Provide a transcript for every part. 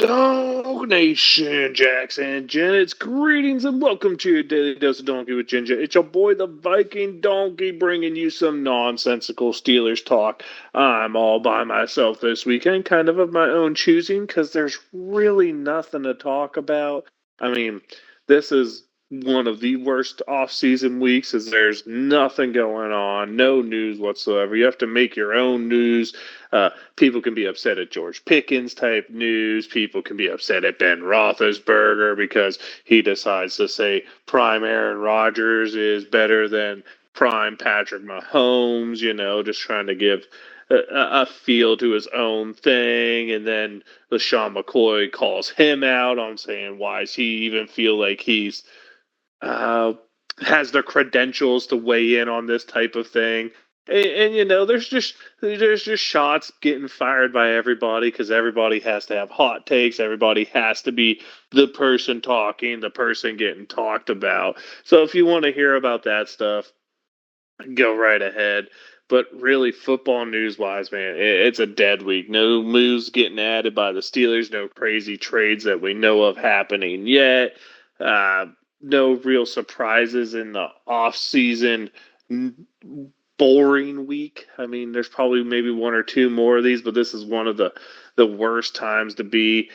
Dog Nation, Jackson, Janet's greetings and welcome to your Daily Dose of Donkey with Ginger. It's your boy, the Viking Donkey, bringing you some nonsensical Steelers talk. I'm all by myself this weekend, kind of my own choosing, because there's really nothing to talk about. I mean, this is one of the worst off-season weeks, as there's nothing going on, no news whatsoever. You have to make your own news. People can be upset at George Pickens type news. People can be upset at Ben Roethlisberger because he decides to say prime Aaron Rodgers is better than prime Patrick Mahomes, just trying to give a feel to his own thing. And then LaShawn McCoy calls him out on saying, why does he even feel like he's uh, has the credentials to weigh in on this type of thing. And there's just shots getting fired by everybody because everybody has to have hot takes. Everybody has to be the person talking, the person getting talked about. So if you want to hear about that stuff, go right ahead. But really, football news wise, man, it's a dead week. No moves getting added by the Steelers. No crazy trades that we know of happening yet. Uh, no real surprises in the off-season boring week. I mean, there's probably maybe one or two more of these, but this is one of the worst times to be.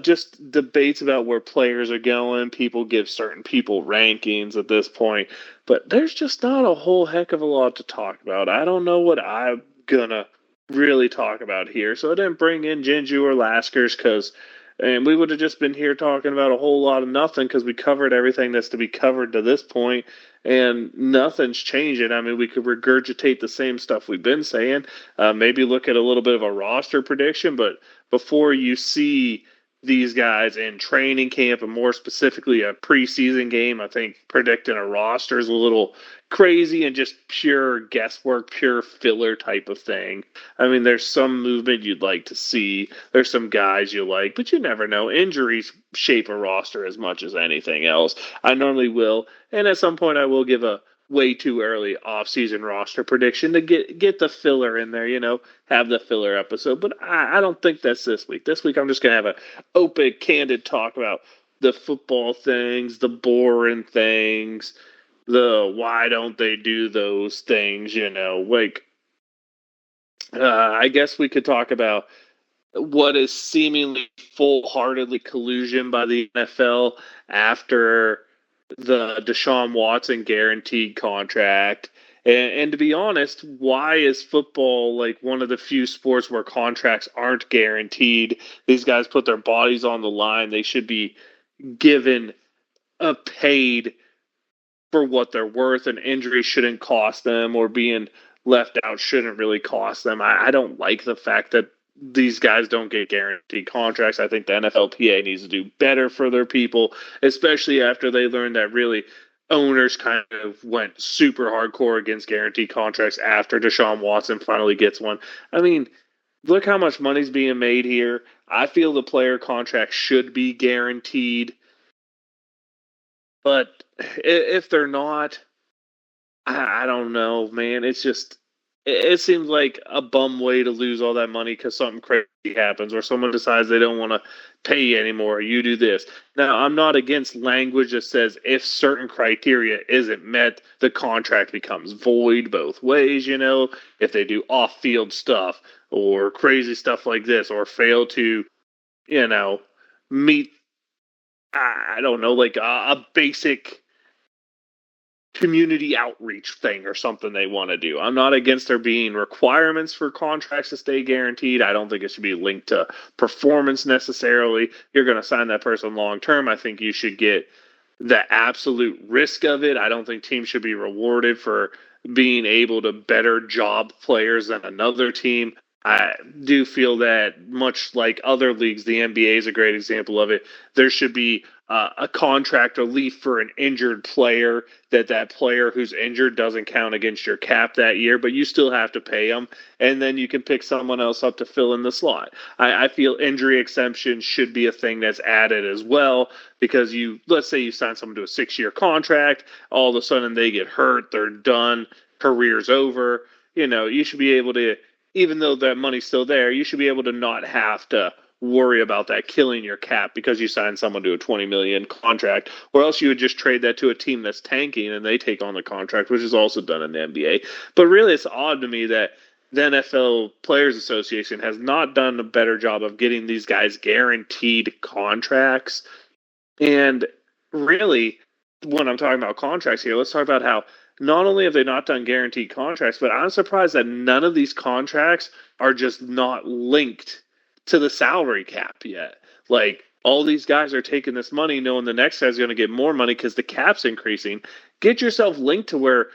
Just debates about where players are going. People give certain people rankings at this point, but there's just not a whole heck of a lot to talk about. I don't know what I'm gonna really talk about here, so I didn't bring in Jinju or Laskers and we would have just been here talking about a whole lot of nothing because we covered everything that's to be covered to this point, and nothing's changing. I mean, we could regurgitate the same stuff we've been saying, maybe look at a little bit of a roster prediction, but before you see these guys in training camp and more specifically a preseason game, I think predicting a roster is a little crazy and just pure guesswork, pure filler type of thing. I mean, there's some movement you'd like to see. There's some guys you like, but you never know. Injuries shape a roster as much as anything else. I normally will, and at some point I will give a way too early off-season roster prediction to get the filler in there, have the filler episode. But I don't think that's this week. This week I'm just going to have an open, candid talk about the football things, the boring things, the why don't they do those things, like I guess we could talk about what is seemingly full-heartedly collusion by the NFL after the Deshaun Watson guaranteed contract. And to be honest, why is football like one of the few sports where contracts aren't guaranteed? These guys put their bodies on the line. They should be given a paid for what they're worth, and injury shouldn't cost them, or being left out shouldn't really cost them. I don't like the fact that these guys don't get guaranteed contracts. I think the NFLPA needs to do better for their people, especially after they learned that really owners kind of went super hardcore against guaranteed contracts after Deshaun Watson finally gets one. I mean, look how much money's being made here. I feel the player contract should be guaranteed, but if they're not, I don't know, man. It's just it seems like a bum way to lose all that money because something crazy happens or someone decides they don't want to pay you anymore. You do this. Now, I'm not against language that says if certain criteria isn't met, the contract becomes void both ways. If they do off-field stuff or crazy stuff like this or fail to, you know, meet, I don't know, like a basic community outreach thing or something they want to do. I'm not against there being requirements for contracts to stay guaranteed. I don't think it should be linked to performance necessarily. You're going to sign that person long term. I think you should get the absolute risk of it. I don't think teams should be rewarded for being able to better job players than another team. I do feel that, much like other leagues, the NBA is a great example of it. There should be a contract relief for an injured player, that player who's injured doesn't count against your cap that year, but you still have to pay them, and then you can pick someone else up to fill in the slot. I feel injury exemptions should be a thing that's added as well, because let's say you sign someone to a 6-year contract, all of a sudden they get hurt, they're done, career's over. You should be able to, even though that money's still there, you should be able to not have to worry about that killing your cap because you signed someone to a 20 million contract, or else you would just trade that to a team that's tanking and they take on the contract, which is also done in the NBA. But really, it's odd to me that the NFL Players Association has not done a better job of getting these guys guaranteed contracts. And really, when I'm talking about contracts here, let's talk about how not only have they not done guaranteed contracts, but I'm surprised that none of these contracts are just not linked to the salary cap yet. Like, all these guys are taking this money knowing the next guy's going to get more money because the cap's increasing. Get yourself linked to where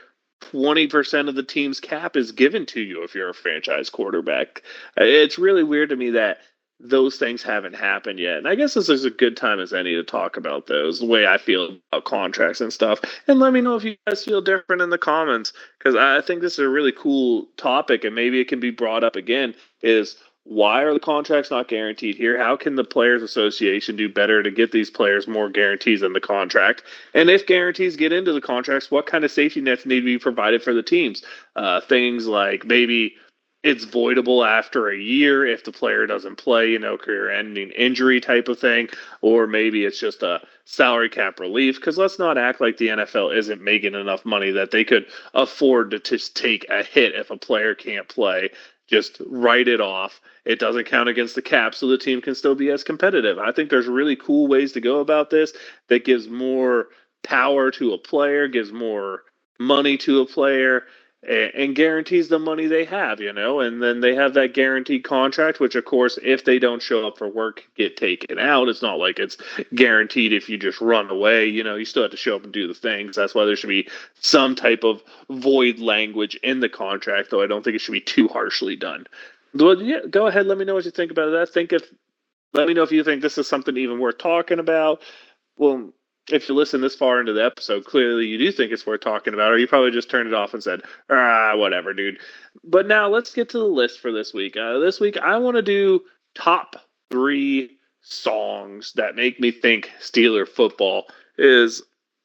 20% of the team's cap is given to you if you're a franchise quarterback. It's really weird to me that those things haven't happened yet. And I guess this is a good time as any to talk about those, the way I feel about contracts and stuff. And let me know if you guys feel different in the comments, because I think this is a really cool topic and maybe it can be brought up again, is why are the contracts not guaranteed here? How can the Players Association do better to get these players more guarantees in the contract? And if guarantees get into the contracts, what kind of safety nets need to be provided for the teams? Things like maybe it's voidable after a year if the player doesn't play, career-ending injury type of thing, or maybe it's just a salary cap relief. Because let's not act like the NFL isn't making enough money that they could afford to just take a hit if a player can't play. Just write it off. It doesn't count against the cap, so the team can still be as competitive. I think there's really cool ways to go about this that gives more power to a player, gives more money to a player, and guarantees the money they have, and then they have that guaranteed contract, which of course, if they don't show up for work, get taken out. It's not like it's guaranteed if you just run away, you still have to show up and do the things. That's why there should be some type of void language in the contract, though I don't think it should be too harshly done. But yeah, go ahead, let me know what you think about that. Let me know if you think this is something even worth talking about. Well, if you listen this far into the episode, clearly you do think it's worth talking about, or you probably just turned it off and said, whatever, dude. But now let's get to the list for this week. This week, I want to do top 3 songs that make me think Steeler football is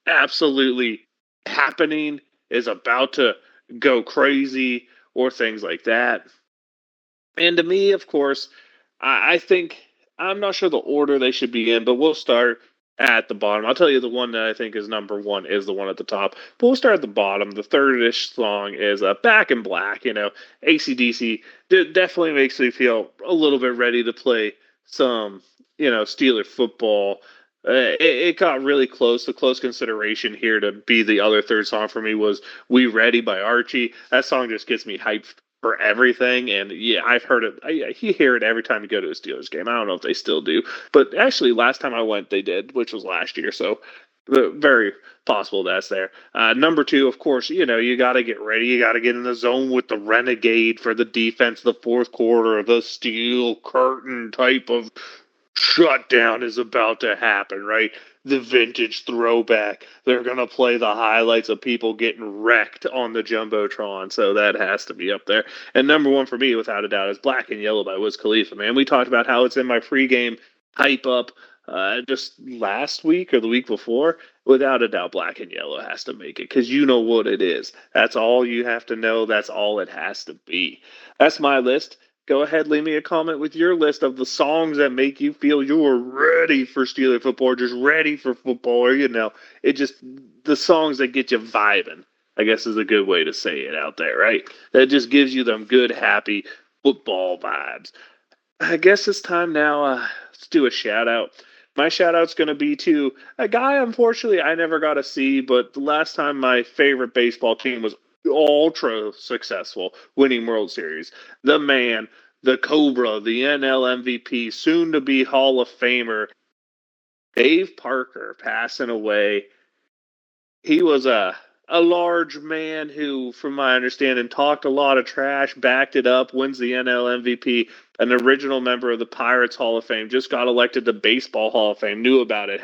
absolutely happening, is about to go crazy, or things like that. And to me, of course, I think I'm not sure the order they should be in, but we'll start at the bottom. I'll tell you the one that I think is number one is the one at the top. But we'll start at the bottom. The third-ish song is Back in Black. AC/DC definitely makes me feel a little bit ready to play some, Steeler football. It got really close. The close consideration here to be the other third song for me was "We Ready" by Archie. That song just gets me hyped for everything, and yeah, I've heard it. You hear it every time you go to a Steelers game. I don't know if they still do, but actually, last time I went, they did, which was last year. So, very possible that's there. Number 2, of course, you got to get ready. You got to get in the zone with the Renegade for the defense. The fourth quarter, the steel curtain type of shutdown is about to happen, right? The vintage throwback. They're going to play the highlights of people getting wrecked on the Jumbotron, so that has to be up there. And number 1 for me, without a doubt, is Black and Yellow by Wiz Khalifa, man. We talked about how it's in my pregame hype up just last week or the week before. Without a doubt, Black and Yellow has to make it, because you know what it is. That's all you have to know. That's all it has to be. That's my list. Go ahead, leave me a comment with your list of the songs that make you feel you're ready for Steeler football, or just ready for football, or it just the songs that get you vibing, I guess is a good way to say it out there, right? That just gives you them good, happy football vibes. I guess it's time now. Let's do a shout out. My shout out's going to be to a guy, unfortunately, I never got to see, but the last time my favorite baseball team was ultra successful, winning World Series. The man, the Cobra, the NL MVP, soon to be Hall of Famer, Dave Parker, passing away. He was a large man who, from my understanding, talked a lot of trash, backed it up, wins the NL MVP, an original member of the Pirates Hall of Fame, just got elected to Baseball Hall of Fame, knew about it,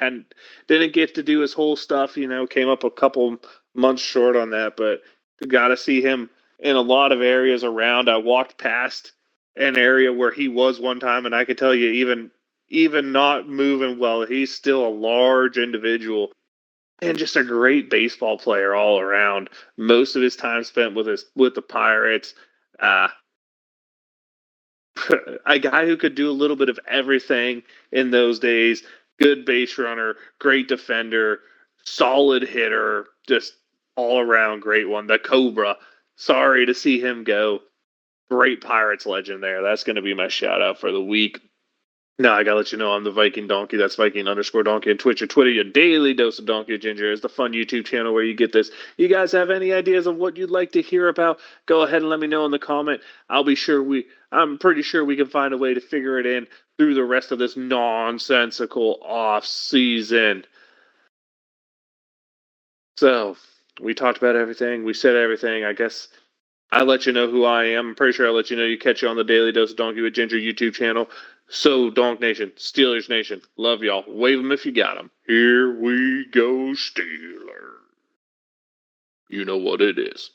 didn't get to do his whole stuff, came up a couple months short on that, but got to see him in a lot of areas around. I walked past an area where he was one time, and I could tell you, even not moving well, he's still a large individual and just a great baseball player all around. Most of his time spent with the Pirates. A guy who could do a little bit of everything in those days. Good base runner, great defender, solid hitter, just all around great one. The Cobra. Sorry to see him go. Great Pirates legend there. That's going to be my shout out for the week. No, I gotta let you know I'm the Viking Donkey. That's Viking_Donkey on Twitch or Twitter. Your daily dose of Donkey of Ginger is the fun YouTube channel where you get this. You guys have any ideas of what you'd like to hear about? Go ahead and let me know in the comment. I'm pretty sure we can find a way to figure it in through the rest of this nonsensical off season. So we talked about everything. We said everything. I guess I let you know who I am. I'm pretty sure I'll let you know. You catch you on the Daily Dose of Donkey with Ginger YouTube channel. So, Donk Nation, Steelers Nation, love y'all. Wave them if you got them. Here we go, Steelers. You know what it is.